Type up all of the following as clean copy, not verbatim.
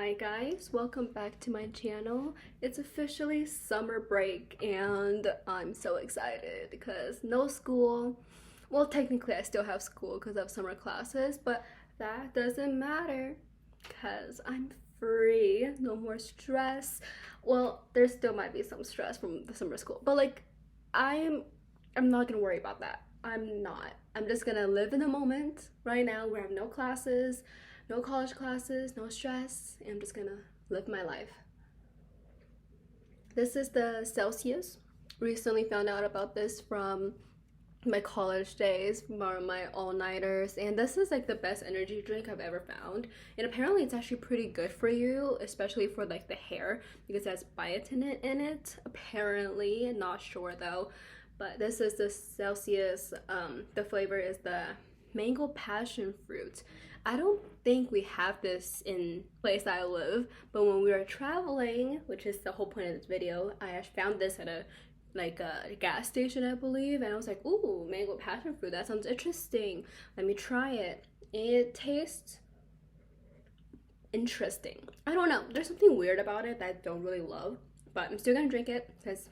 Hi guys, welcome back to my channel. It's officially summer break and I'm so excited because no school. Well, technically I still have school because I have summer classes, but that doesn't matter because I'm free. No more stress. Well, there still might be some stress from the summer school, but like I'm not gonna worry about that. I'm not. I'm just gonna live in the moment right now where I have no classes, no college classes, no stress. I'm just gonna live my life. This is the Celsius. Recently found out about this from my college days, from my all-nighters, and this is like the best energy drink I've ever found. And apparently it's actually pretty good for you, especially for like the hair, because it has biotin in it. Apparently, not sure though. But this is the Celsius. The flavor is the mango passion fruit. I don't think we have this in place I live, but when we were traveling, which is the whole point of this video, I found this at a gas station, I believe, and I was like, ooh, mango passion fruit, that sounds interesting. Let me try it. It tastes interesting. I don't know. There's something weird about it that I don't really love, but I'm still gonna drink it because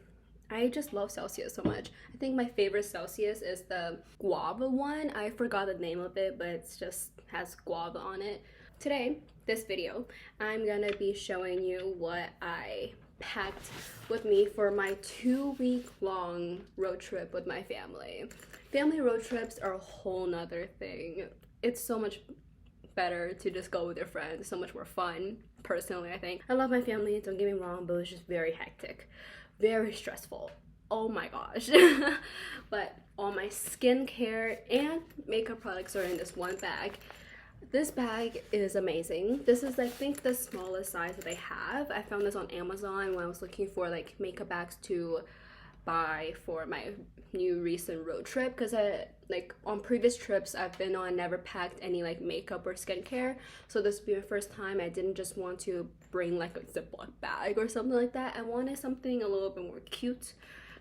I just love Celsius so much. I think my favorite Celsius is the guava one. I forgot the name of it, but it's just has guava on it. Today, this video, I'm gonna be showing you what I packed with me for my 2-week-long road trip with my family. Family road trips are a whole nother thing. It's so much better to just go with your friends, so much more fun, personally, I think. I love my family, don't get me wrong, but it was just very hectic. Very stressful. Oh my gosh. But all my skincare and makeup products are in this one bag. This bag is amazing. This is, I think, the smallest size that they have. I found this on Amazon when I was looking for like makeup bags to buy for my new recent road trip, because I like on previous trips I've been on, never packed any like makeup or skincare, so this would be my first time. I didn't just want to bring like a Ziploc bag or something like that. I wanted something a little bit more cute.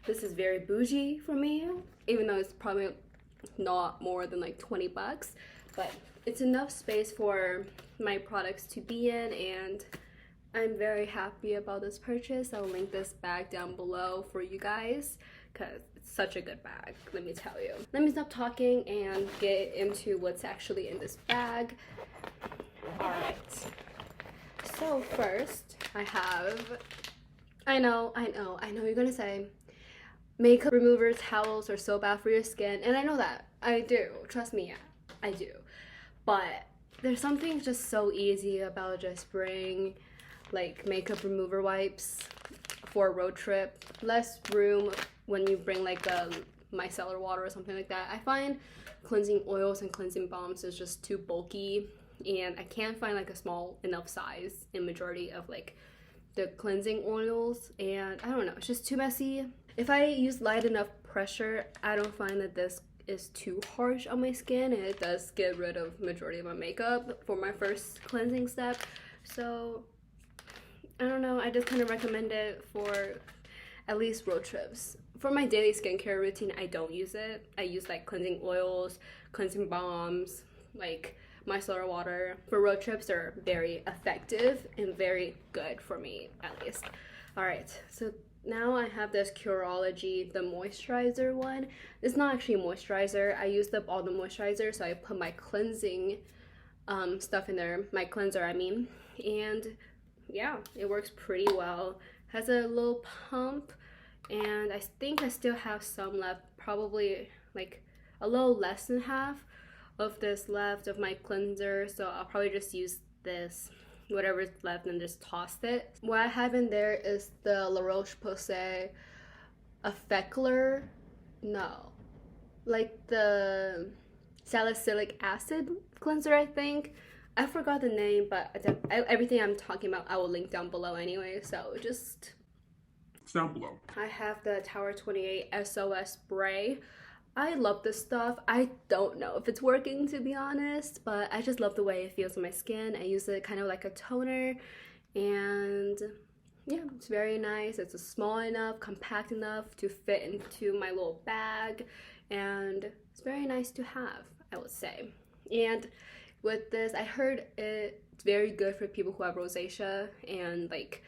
This is very bougie for me, even though it's probably not more than like 20 bucks, but it's enough space for my products to be in, and I'm very happy about this purchase. I'll link this bag down below for you guys because it's such a good bag, let me tell you. Let me stop talking and get into what's actually in this bag. Alright, so first I have, I know you're gonna say makeup remover towels are so bad for your skin, and I know that. I do, trust me, I do. But there's something just so easy about just bringing like makeup remover wipes for a road trip. Less room when you bring like a micellar water or something like that. I find cleansing oils and cleansing balms is just too bulky, and I can't find like a small enough size in majority of like the cleansing oils, and I don't know, it's just too messy. If I use light enough pressure, I don't find that this is too harsh on my skin, and it does get rid of majority of my makeup for my first cleansing step. So I don't know, I just kind of recommend it for at least road trips. For my daily skincare routine, I don't use it. I use like cleansing oils, cleansing balms, like micellar water. For road trips, they're very effective and very good for me, at least. Alright, so now I have this Curology, the moisturizer one. It's not actually a moisturizer. I used up all the moisturizer, so I put my cleansing stuff in there. My cleanser, I mean. And yeah, it works pretty well. Has a little pump, and I think I still have some left, probably like a little less than half of this left of my cleanser, so I'll probably just use this, whatever's left, and just toss it. What I have in there is the La Roche-Posay Effectler, no, like the salicylic acid cleanser, I think. I forgot the name, but everything I'm talking about I will link down below anyway, so just it's down below. I have the Tower 28 SOS spray. I love this stuff. I don't know if it's working, to be honest, but I just love the way it feels on my skin. I use it kind of like a toner, and yeah, it's very nice. It's small enough, compact enough to fit into my little bag, and it's very nice to have, I would say. And with this, I heard it It's very good for people who have rosacea and like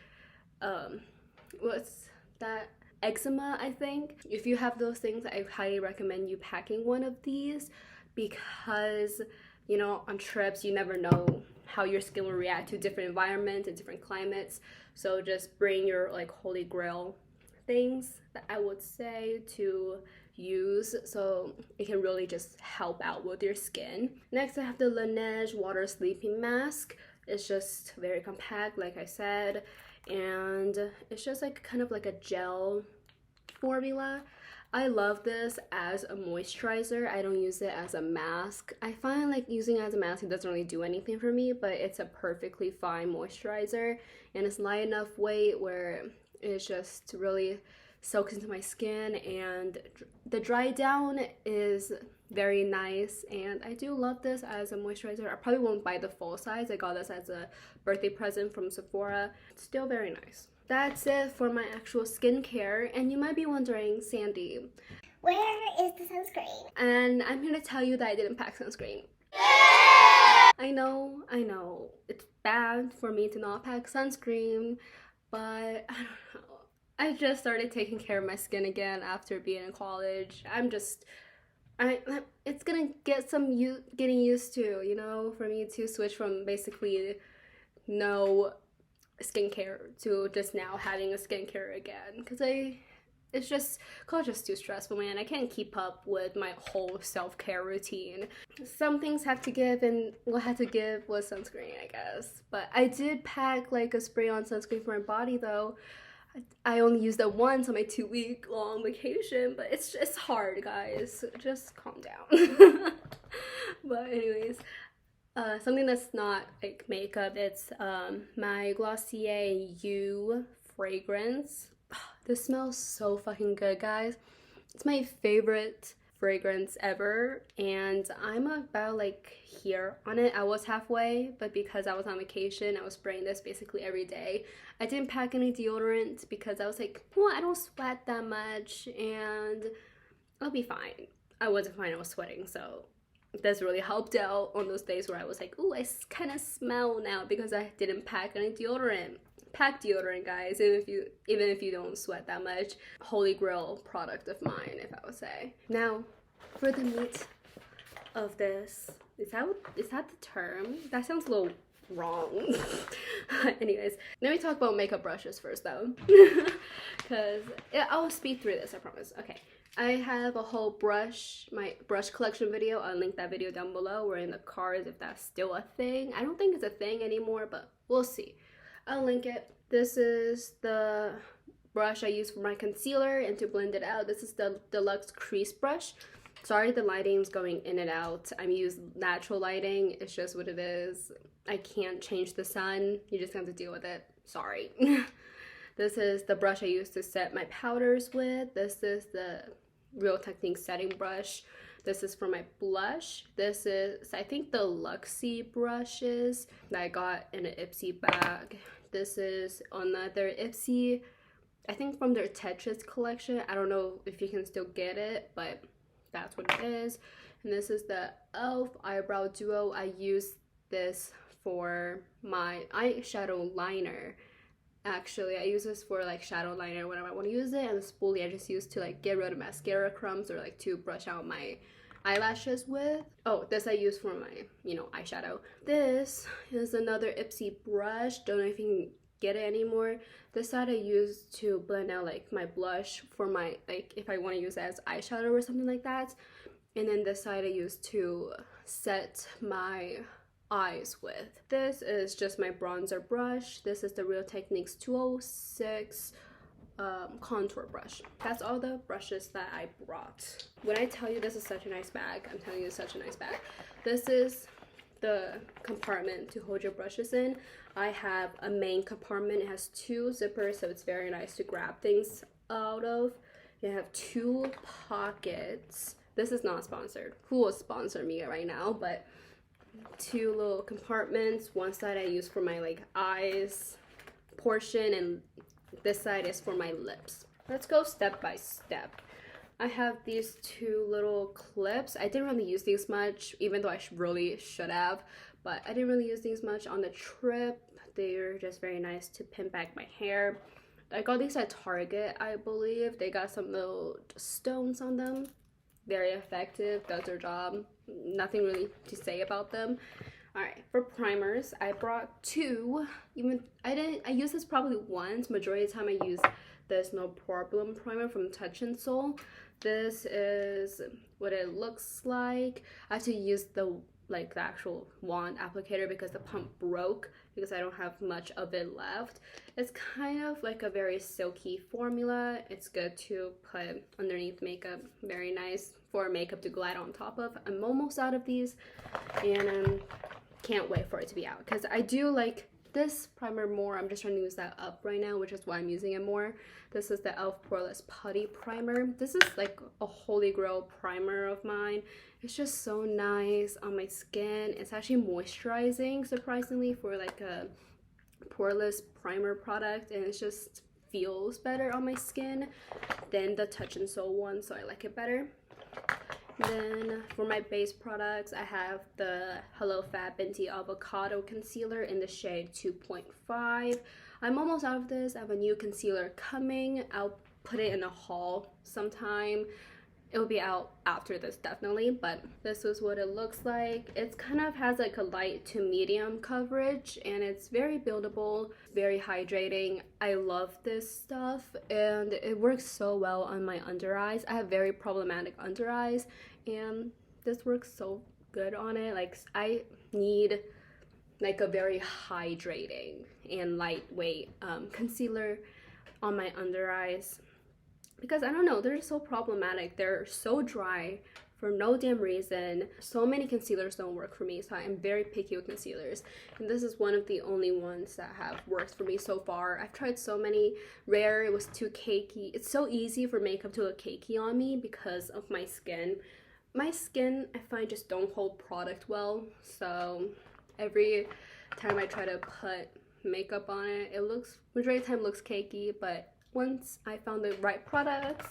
what's that, eczema, I think. If you have those things, I highly recommend you packing one of these, because you know, on trips you never know how your skin will react to different environments and different climates. So just bring your like holy grail things that I would say to use, so it can really just help out with your skin. Next, I have the Laneige Water Sleeping Mask. It's just very compact, like I said, and it's just like kind of like a gel formula. I love this as a moisturizer. I don't use it as a mask. I find like using it as a mask, it doesn't really do anything for me, but it's a perfectly fine moisturizer, and it's light enough weight where it just really soaks into my skin, and the dry down is very nice, and I do love this as a moisturizer. I probably won't buy the full size. I got this as a birthday present from Sephora. It's still very nice. That's it for my actual skincare, and you might be wondering, Sandy, where is the sunscreen? And I'm here to tell you that I didn't pack sunscreen. I know, it's bad for me to not pack sunscreen, but I don't know. I just started taking care of my skin again after being in college. It's gonna get getting used to, you know, for me to switch from basically no skincare to just now having a skincare again, because it's just college is too stressful, man. I can't keep up with my whole self-care routine. Some things have to give, and what had to give was sunscreen, I guess. But I did pack like a spray-on sunscreen for my body though. I only used that once on my 2-week long vacation, but it's hard, guys. Just calm down. But anyways, something that's not like makeup, it's my Glossier You fragrance. This smells so fucking good, guys. It's my favorite fragrance ever, and I'm about like here on it. I was halfway, but because I was on vacation, I was spraying this basically every day. I didn't pack any deodorant because I was like, well, I don't sweat that much and I'll be fine. I wasn't fine, I was sweating, so this really helped out on those days where I was like, ooh, I kind of smell now because I didn't pack any deodorant. Pack deodorant, guys, even if you don't sweat that much. Holy grail product of mine, if I would say. Now, for the meat of this, is that the term? That sounds a little wrong. Anyways, let me talk about makeup brushes first, though, because I'll speed through this, I promise. Okay, I have a whole my brush collection video. I'll link that video down below or in the cards if that's still a thing. I don't think it's a thing anymore, but we'll see. I'll link it. This is the brush I use for my concealer and to blend it out. This is the Deluxe Crease Brush. Sorry the lighting's going in and out. I'm using natural lighting. It's just what it is. I can't change the sun. You just have to deal with it. Sorry. This is the brush I use to set my powders with. This is the Real Technique setting brush. This is for my blush. This is, I think, the Luxie brushes that I got in an Ipsy bag. This is another Ipsy, I think from their Tetris collection. I don't know if you can still get it, but that's what it is. And this is the e.l.f. Eyebrow Duo. I use this for my eyeshadow liner. Actually, I use this for like shadow liner when I want to use it, and the spoolie I just use to like get rid of mascara crumbs or like to brush out my eyelashes with. Oh, this I use for my, you know, eyeshadow. This is another Ipsy brush. Don't know if you can get it anymore. This side I use to blend out like my blush for my, like if I want to use it as eyeshadow or something like that. And then this side I use to set my eyes with. This is just my bronzer brush. This is the Real Techniques 206 contour brush. That's all the brushes that I brought. When I tell you this is such a nice bag, I'm telling you it's such a nice bag. This is the compartment to hold your brushes in. I have a main compartment. It has 2 zippers, so it's very nice to grab things out of. You have 2 pockets. This is not sponsored. Who will sponsor me right now? But 2 little compartments. One side I use for my like eyes portion, and this side is for my lips. Let's go step by step. I have these 2 little clips. I didn't really use these much, even though I really should have, but I didn't really use these much on the trip. They're just very nice to pin back my hair. I got these at Target, I believe. They got some little stones on them. Very effective, does their job. Nothing really to say about them. Alright, for primers, I brought two. I used this probably once. Majority of the time I use this No Problem primer from Touch in Sol. This is what it looks like. I had to use the actual wand applicator because the pump broke because I don't have much of it left. It's kind of like a very silky formula. It's good to put underneath makeup. Very nice for makeup to glide on top of. I'm almost out of these and can't wait for it to be out because I do like this primer more. I'm just trying to use that up right now, which is why I'm using it more. This is the e.l.f. Poreless Putty Primer. This is like a holy grail primer of mine. It's just so nice on my skin. It's actually moisturizing, surprisingly, for like a poreless primer product, and it just feels better on my skin than the Touch in Sol one, so I like it better. Then for my base products, I have the Hello Fat Binti Avocado Concealer in the shade 2.5. I'm almost out of this. I have a new concealer coming. I'll put it in a haul sometime. It will be out after this definitely, but this is what it looks like. It kind of has like a light to medium coverage and it's very buildable, very hydrating. I love this stuff and it works so well on my under eyes. I have very problematic under eyes and this works so good on it. Like I need like a very hydrating and lightweight concealer on my under eyes. Because I don't know, they're so problematic. They're so dry for no damn reason. So many concealers don't work for me, so I am very picky with concealers. And this is one of the only ones that have worked for me so far. I've tried so many. Rare, it was too cakey. It's so easy for makeup to look cakey on me because of my skin. My skin, I find, just don't hold product well. So every time I try to put makeup on it, it looks, majority of the time looks cakey, but once I found the right products,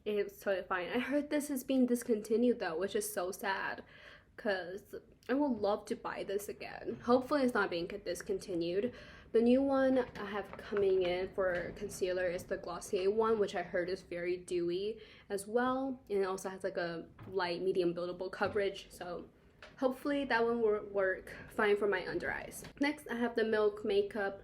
it's totally fine. I heard this is being discontinued though, which is so sad because I would love to buy this again. Hopefully it's not being discontinued. The new one I have coming in for concealer is the Glossier one, which I heard is very dewy as well. And it also has like a light medium buildable coverage. So hopefully that one will work fine for my under eyes. Next, I have the Milk Makeup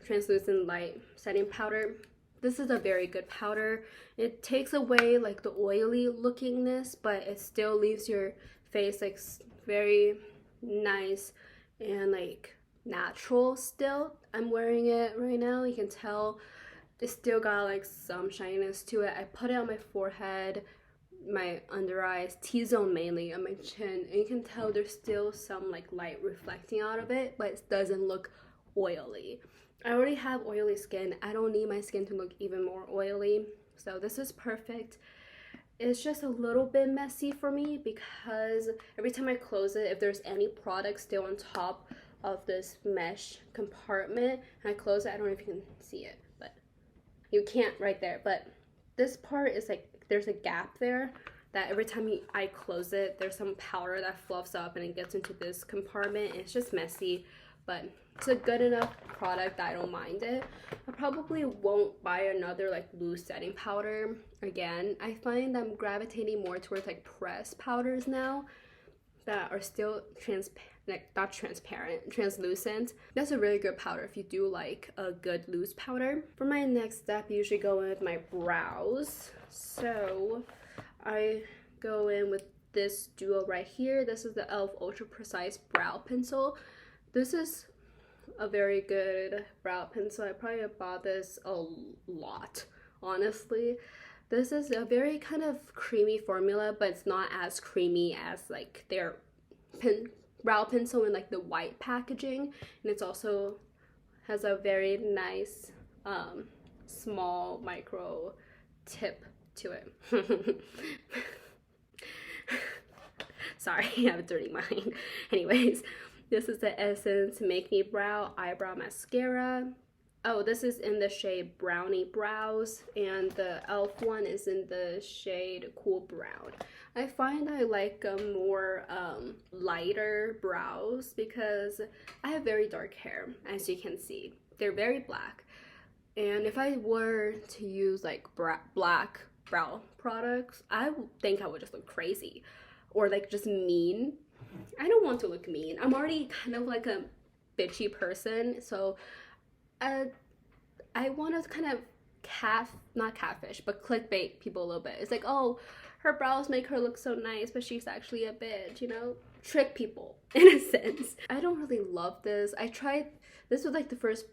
Translucent Light Setting Powder. This is a very good powder. It takes away like the oily lookingness, but it still leaves your face like very nice and like natural still. I'm wearing it right now. You can tell it's still got like some shininess to it. I put it on my forehead, my under eyes, T-zone mainly, on my chin, and you can tell there's still some like light reflecting out of it, but it doesn't look oily. I already have oily skin. I don't need my skin to look even more oily. So this is perfect. It's just a little bit messy for me because every time I close it, if there's any product still on top of this mesh compartment and I close it, I don't know if you can see it, but you can't right there. But this part is like, there's a gap there that every time I close it, there's some powder that fluffs up and it gets into this compartment. It's just messy. But it's a good enough product that I don't mind it. I probably won't buy another like loose setting powder again. I find I'm gravitating more towards like pressed powders now that are still translucent. That's a really good powder if you do like a good loose powder. For my next step, I usually go in with my brows. So I go in with this duo right here. This is the e.l.f. Ultra Precise Brow Pencil. This is a very good brow pencil. I probably bought this a lot, honestly. This is a very kind of creamy formula, but it's not as creamy as like their brow pencil in like the white packaging. And it's also has a very nice small micro tip to it. Sorry, I have a dirty mind. Anyways, this is the Essence Make Me Brow Eyebrow Mascara. Oh, this is in the shade Brownie Brows, and the e.l.f. one is in the shade Cool Brown. I find I like more lighter brows because I have very dark hair, as you can see. They're very black. And if I were to use like black brow products, I think I would just look crazy or like just mean. I don't want to look mean. I'm already kind of like a bitchy person, so I want to kind of not catfish, but clickbait people a little bit. It's like, oh, her brows make her look so nice, but she's actually a bitch, you know? Trick people, in a sense. I don't really love this. This was like the first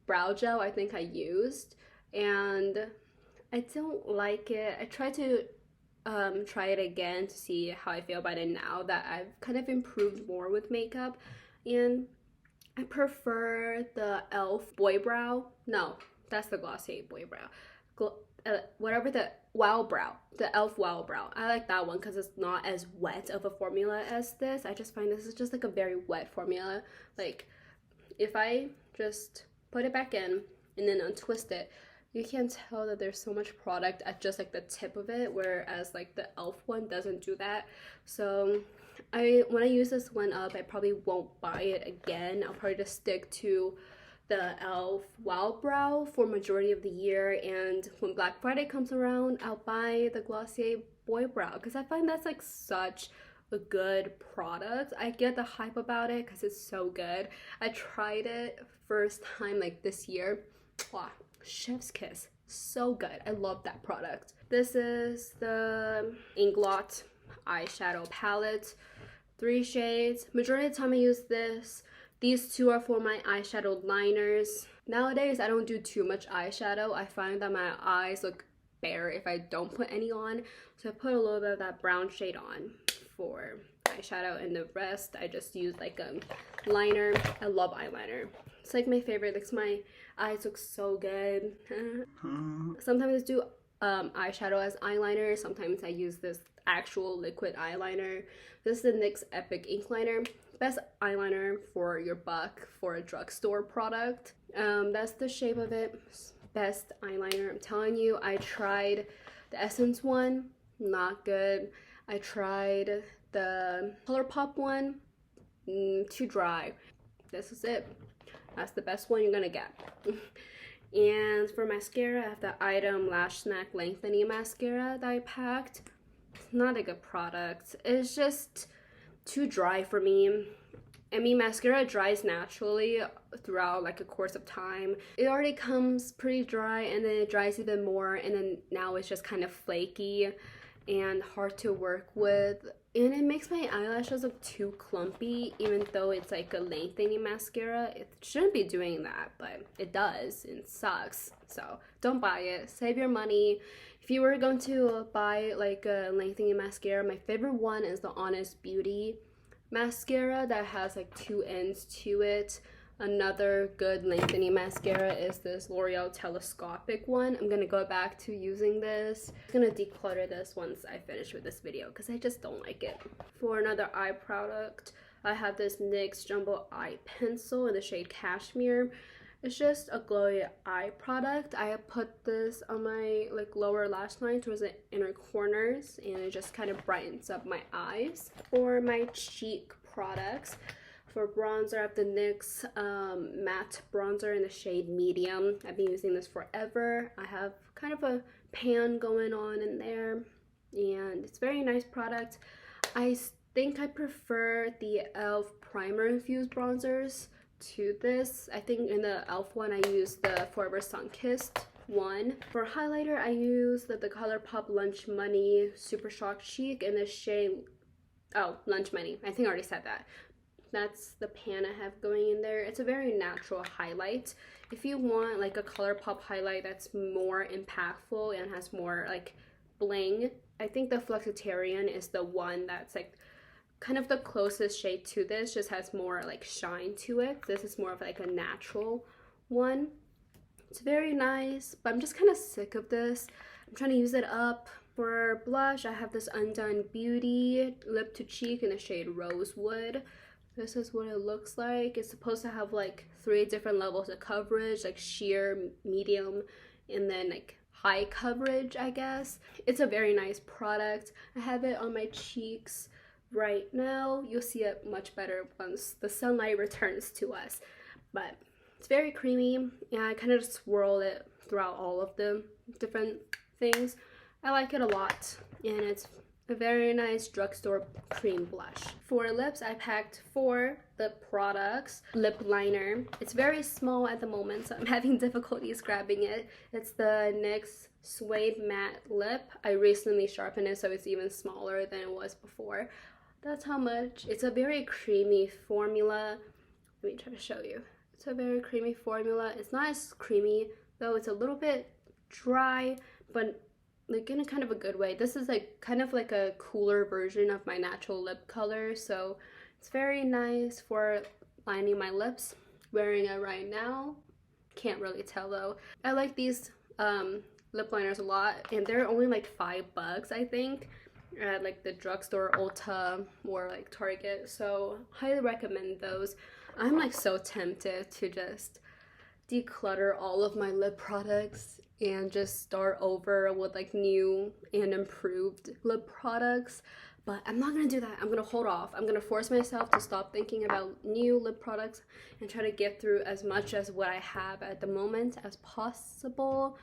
brow gel I think I used, and I don't like it. I tried to try it again to see how I feel about it now that I've kind of improved more with makeup, and I prefer the e.l.f. Boy Brow. No, that's the Glossier Boy Brow. Whatever the Wow Brow, the e.l.f. Wow Brow. I like that one because it's not as wet of a formula as this. I just find this is just like a very wet formula. Like, if I just put it back in and then untwist it, you can tell that there's so much product at just like the tip of it, whereas like the e.l.f. one doesn't do that. So when I use this one up, I probably won't buy it again. I'll probably just stick to the e.l.f. Wow Brow for majority of the year, and when Black Friday comes around, I'll buy the Glossier Boy Brow because I find that's like such a good product. I get the hype about it because it's so good. I tried it first time like this year. Wow, chef's kiss. So good. I love that product. This is the Inglot eyeshadow palette. 3 shades. Majority of the time I use this. These two are for my eyeshadow liners. Nowadays, I don't do too much eyeshadow. I find that my eyes look bare if I don't put any on. So I put a little bit of that brown shade on for eyeshadow, and the rest I just use like a liner. I love eyeliner. It's like my favorite. Like, my eyes look so good. Sometimes I do eyeshadow as eyeliner. Sometimes I use this actual liquid eyeliner. This is the NYX Epic Ink Liner. Best eyeliner for your buck for a drugstore product. That's the shape of it. Best eyeliner. I'm telling you, I tried the Essence one. Not good. I tried the Colourpop one. Too dry. This is it. That's the best one you're gonna get. And for mascara, I have the Item Lash Snack Lengthening Mascara that I packed. It's not a good product. It's just too dry for me. I mean, mascara dries naturally throughout like a course of time. It already comes pretty dry, and then it dries even more, and then now it's just kind of flaky and hard to work with, and it makes my eyelashes look too clumpy, even though it's like a lengthening mascara. It shouldn't be doing that, but it does, and it sucks. So don't buy it. Save your money. If you were going to buy like a lengthening mascara, my favorite one is the Honest Beauty mascara that has like 2 ends to it. Another good lengthening mascara is this L'Oreal Telescopic one. I'm gonna go back to using this. I'm gonna declutter this once I finish with this video because I just don't like it. For another eye product, I have this NYX Jumbo Eye Pencil in the shade Cashmere. It's just a glowy eye product. I put this on my like lower lash line towards the inner corners, and it just kind of brightens up my eyes. For my cheek products, for bronzer, I have the NYX matte bronzer in the shade Medium. I've been using this forever. I have kind of a pan going on in there, and it's a very nice product. I think I prefer the e.l.f. primer infused bronzers to this. I think in the e.l.f. one I used the Forever Sun-Kissed one. For highlighter, I use the Colourpop Lunch Money Super Shock Cheek in the shade, oh, Lunch Money. I think I already said that. That's the pan I have going in there. It's a very natural highlight. If you want like a Colourpop highlight that's more impactful and has more like bling, I think the Flexitarian is the one that's like kind of the closest shade to this, just has more like shine to it. This is more of like a natural one. It's very nice, but I'm just kind of sick of this. I'm trying to use it up. For blush, I have this Undone Beauty Lip to Cheek in the shade Rosewood. This is what it looks like. It's supposed to have like 3 different levels of coverage, like sheer, medium, and then like high coverage, I guess. It's a very nice product. I have it on my cheeks right now. You'll see it much better once the sunlight returns to us. But it's very creamy, and I kind of just swirl it throughout all of the different things. I like it a lot, and it's a very nice drugstore cream blush. For lips, I packed 4 lip products. Lip liner. It's very small at the moment, so I'm having difficulties grabbing it. It's the NYX Suede Matte Lip. I recently sharpened it, so it's even smaller than it was before. That's how much. It's a very creamy formula. Let me try to show you. It's a very creamy formula. It's not as creamy, though. It's a little bit dry, but like in a kind of a good way. This is like kind of like a cooler version of my natural lip color, so it's very nice for lining my lips. Wearing it right now. Can't really tell though. I like these lip liners a lot, and they're only like $5, I think, at like the drugstore, Ulta, or like Target, so highly recommend those. I'm like so tempted to just declutter all of my lip products and just start over with like new and improved lip products, but I'm not gonna do that. I'm gonna hold off. I'm gonna force myself to stop thinking about new lip products and try to get through as much as what I have at the moment as possible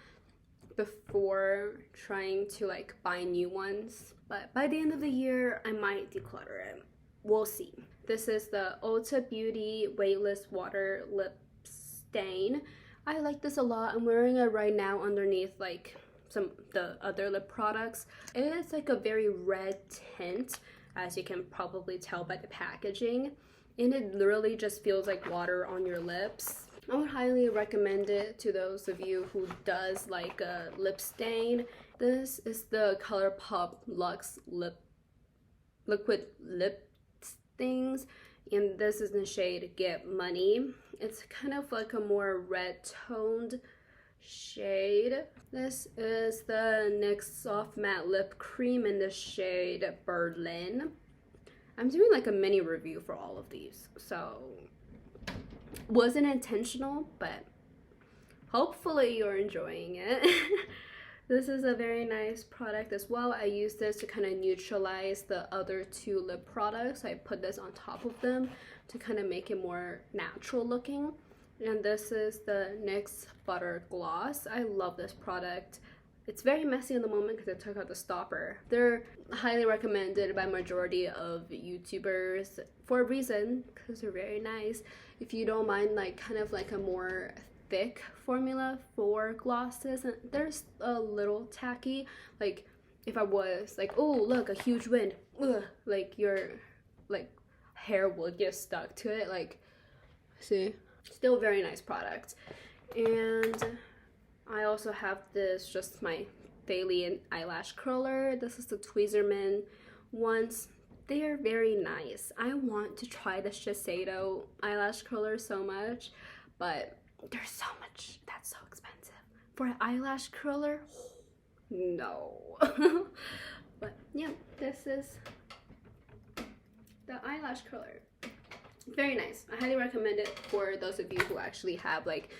before trying to like buy new ones. But by the end of the year, I might declutter it. We'll see. This is the Ulta Beauty Weightless Water Lip Stain. I like this a lot. I'm wearing it right now underneath like some the other lip products. It's like a very red tint, as you can probably tell by the packaging, and it literally just feels like water on your lips. I would highly recommend it to those of you who does like a lip stain. This is the Colourpop Luxe Liquid Lip Things, and this is in the shade Get Money. It's kind of like a more red toned shade. This is the NYX Soft Matte Lip Cream in the shade Berlin. I'm doing like a mini review for all of these, so wasn't intentional, but hopefully you're enjoying it. This is a very nice product as well. I use this to kind of neutralize the other 2 lip products. I put this on top of them to kind of make it more natural looking. And this is the NYX Butter Gloss. I love this product. It's very messy in the moment because I took out the stopper. They're highly recommended by majority of YouTubers for a reason, because they're very nice. If you don't mind like kind of like a more thick formula for glosses, and there's a little tacky, like if I was like, oh look, a huge wind, ugh, like your like hair would get stuck to it. Like, see, still very nice product. And I also have this, just my daily eyelash curler. This is the Tweezerman ones. They are very nice. I want to try the Shiseido eyelash curler so much, but there's so much. That's so expensive. For an eyelash curler, no. But yeah, this is the eyelash curler. Very nice. I highly recommend it for those of you who actually have like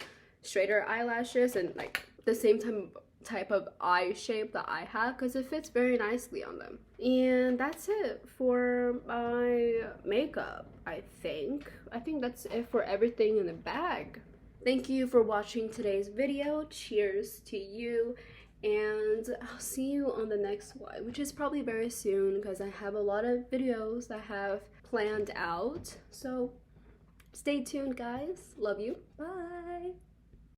straighter eyelashes and like the same type of eye shape that I have, because it fits very nicely on them. And that's it for my makeup, I think. I think that's it for everything in the bag. Thank you for watching today's video. Cheers to you, and I'll see you on the next one, which is probably very soon because I have a lot of videos that I have planned out. So stay tuned, guys. Love you. Bye.